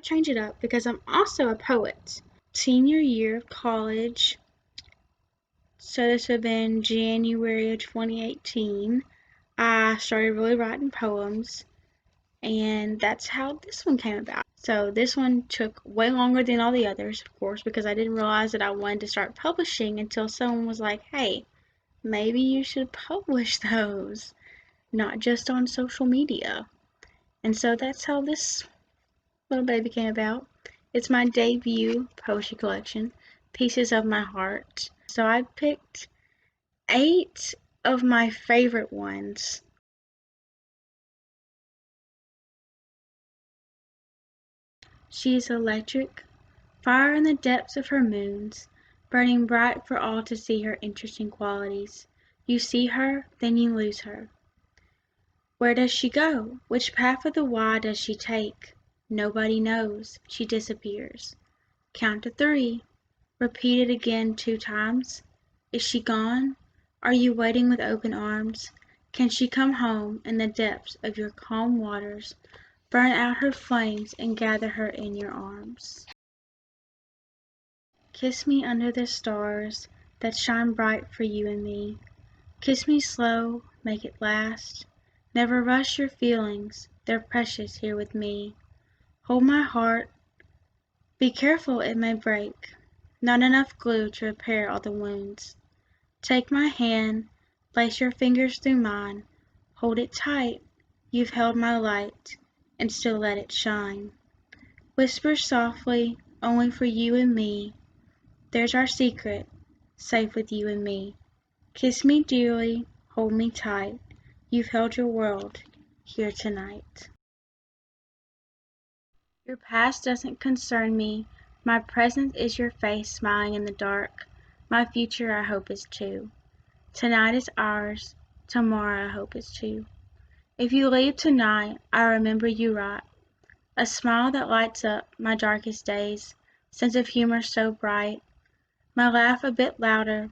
might change it up because I'm also a poet. Senior year of college, so this would have been January of 2018. I started really writing poems, and that's how this one came about. So this one took way longer than all the others, of course, because I didn't realize that I wanted to start publishing until someone was like, hey, maybe you should publish those, not just on social media. And so that's how this little baby came about. It's my debut poetry collection, Pieces of My Heart. So I picked 8 of my favorite ones. She is electric, fire in the depths of her moons, burning bright for all to see her interesting qualities. You see her, then you lose her. Where does she go? Which path of the Y does she take? Nobody knows. She disappears. Count to 3. Repeat it again 2 times. Is she gone? Are you waiting with open arms? Can she come home in the depths of your calm waters, burn out her flames and gather her in your arms? Kiss me under the stars that shine bright for you and me. Kiss me slow, make it last. Never rush your feelings, they're precious here with me. Hold my heart, be careful it may break. Not enough glue to repair all the wounds. Take my hand, place your fingers through mine. Hold it tight, you've held my light, and still let it shine. Whisper softly, only for you and me. There's our secret, safe with you and me. Kiss me dearly, hold me tight. You've held your world here tonight. Your past doesn't concern me. My present is your face smiling in the dark. My future I hope is too. Tonight is ours. Tomorrow I hope is too. If you leave tonight, I remember you right. A smile that lights up my darkest days. Sense of humor so bright. My laugh a bit louder.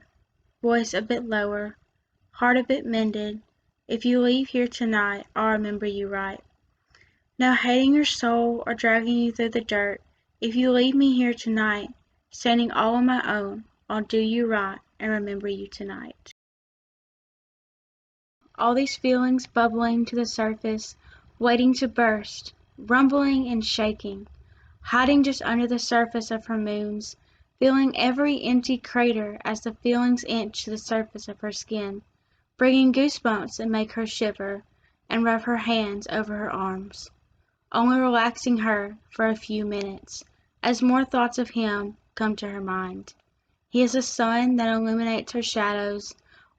Voice a bit lower. Heart a bit mended. If you leave here tonight, I'll remember you right. No hating your soul or dragging you through the dirt. If you leave me here tonight, standing all on my own, I'll do you right and remember you tonight. All these feelings bubbling to the surface, waiting to burst, rumbling and shaking, hiding just under the surface of her moons, filling every empty crater as the feelings inch to the surface of her skin, bringing goosebumps that make her shiver and rub her hands over her arms, only relaxing her for a few minutes as more thoughts of him come to her mind. He is a sun that illuminates her shadows,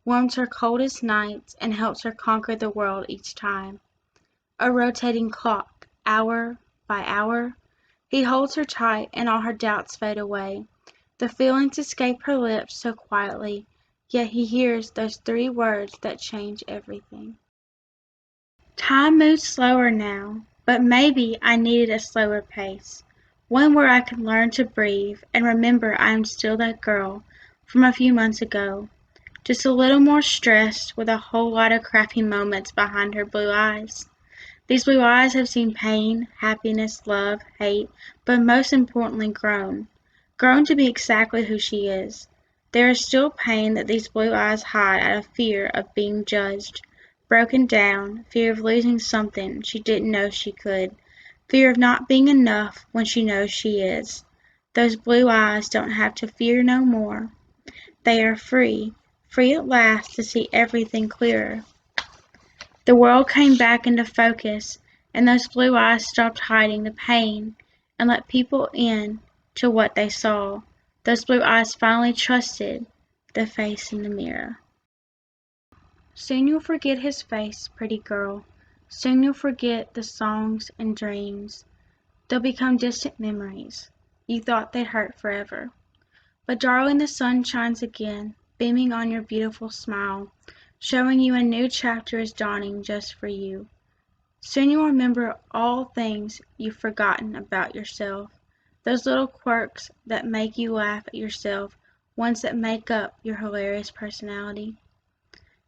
warms her coldest nights, and helps her conquer the world each time. A rotating clock, hour by hour, he holds her tight and all her doubts fade away. The feelings escape her lips so quietly, yet he hears those 3 words that change everything. Time moves slower now, but maybe I needed a slower pace. One where I can learn to breathe and remember I am still that girl from a few months ago. Just a little more stressed with a whole lot of crappy moments behind her blue eyes. These blue eyes have seen pain, happiness, love, hate, but most importantly grown. Grown to be exactly who she is. There is still pain that these blue eyes hide out of fear of being judged. Broken down, fear of losing something she didn't know she could. Fear of not being enough when she knows she is. Those blue eyes don't have to fear no more. They are free, free at last to see everything clearer. The world came back into focus, and those blue eyes stopped hiding the pain and let people in to what they saw. Those blue eyes finally trusted the face in the mirror. Soon you'll forget his face, pretty girl. Soon you'll forget the songs and dreams. They'll become distant memories. You thought they'd hurt forever. But darling, the sun shines again, beaming on your beautiful smile, showing you a new chapter is dawning just for you. Soon you'll remember all things you've forgotten about yourself, those little quirks that make you laugh at yourself, ones that make up your hilarious personality.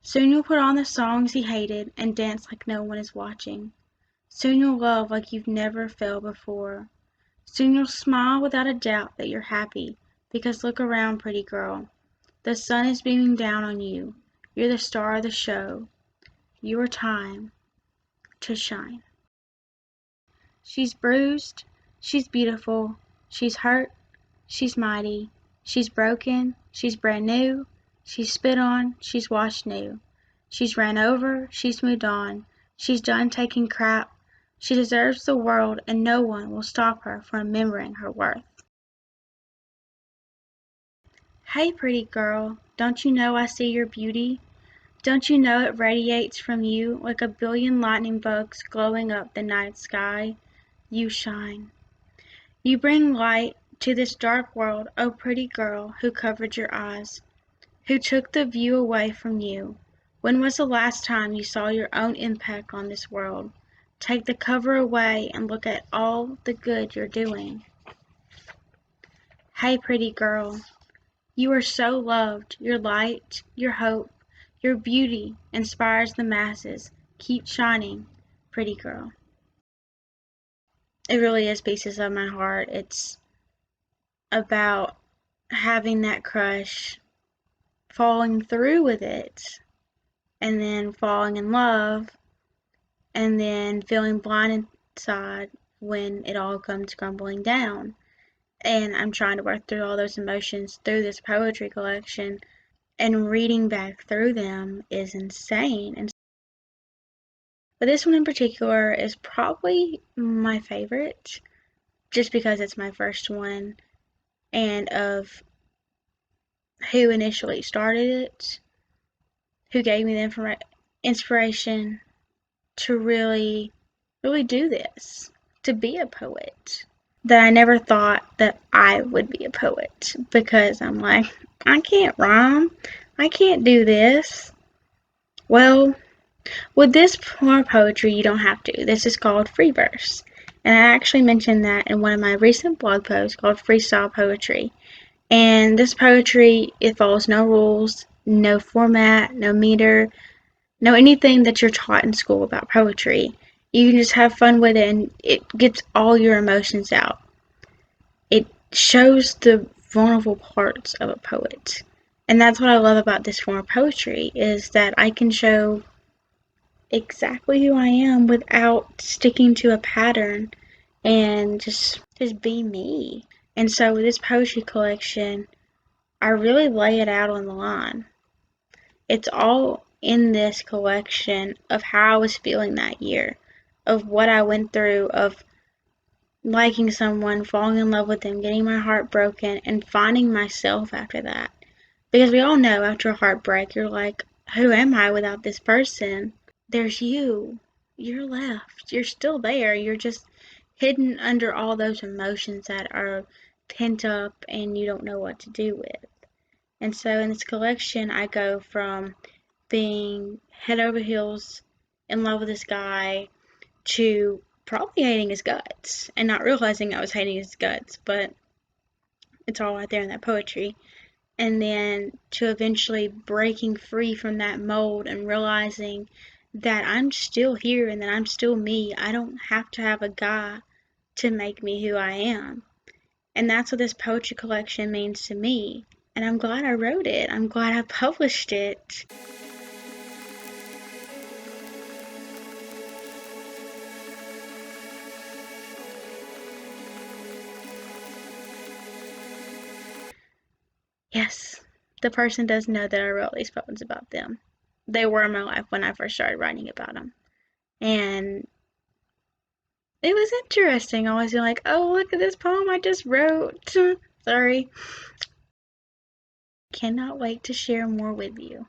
Soon you'll put on the songs you hated and dance like no one is watching. Soon you'll love like you've never felt before. Soon you'll smile without a doubt that you're happy, because look around, pretty girl. The sun is beaming down on you. You're the star of the show. Your time to shine. She's bruised, she's beautiful, she's hurt, she's mighty, she's broken, she's brand new, she's spit on, she's washed new. She's ran over, she's moved on, she's done taking crap. She deserves the world, and no one will stop her from remembering her worth. Hey, pretty girl, don't you know I see your beauty? Don't you know it radiates from you like a billion lightning bugs glowing up the night sky? You shine. You bring light to this dark world, oh pretty girl who covered your eyes, who took the view away from you. When was the last time you saw your own impact on this world? Take the cover away and look at all the good you're doing. Hey, pretty girl, you are so loved. Your light, your hope, your beauty inspires the masses. Keep shining, pretty girl. It really is pieces of my heart. It's about having that crush, falling through with it, and then falling in love, and then feeling blind inside when it all comes crumbling down. And I'm trying to work through all those emotions through this poetry collection, and reading back through them is insane. But this one in particular is probably my favorite, just because it's my first one, and of who initially started it, who gave me the inspiration to really do this, to be a poet. That I never thought that I would be a poet, because I'm like, I can't rhyme, I can't do this. Well, with this form of poetry, you don't have to. This is called free verse. And I actually mentioned that in one of my recent blog posts called Freestyle Poetry. And this poetry, it follows no rules, no format, no meter, no anything that you're taught in school about poetry. You can just have fun with it, and it gets all your emotions out. It shows the vulnerable parts of a poet. And that's what I love about this form of poetry, is that I can show exactly who I am without sticking to a pattern, and just be me. And so with this poetry collection, I really lay it out on the line. It's all in this collection of how I was feeling that year, of what I went through, of liking someone, falling in love with them, getting my heart broken, and finding myself after that. Because we all know after a heartbreak, you're like, who am I without this person? There's you. You're left. You're still there. You're just hidden under all those emotions that are pent up and you don't know what to do with. And so in this collection, I go from being head over heels in love with this guy to probably hating his guts and not realizing I was hating his guts, but it's all right there in that poetry. And then to eventually breaking free from that mold and realizing that I'm still here and that I'm still me. I don't have to have a guy to make me who I am. And that's what this poetry collection means to me. And I'm glad I wrote it. I'm glad I published it. Yes, the person does know that I wrote these poems about them. They were in my life when I first started writing about them. And it was interesting. I was like, oh, look at this poem I just wrote. Sorry. Cannot wait to share more with you.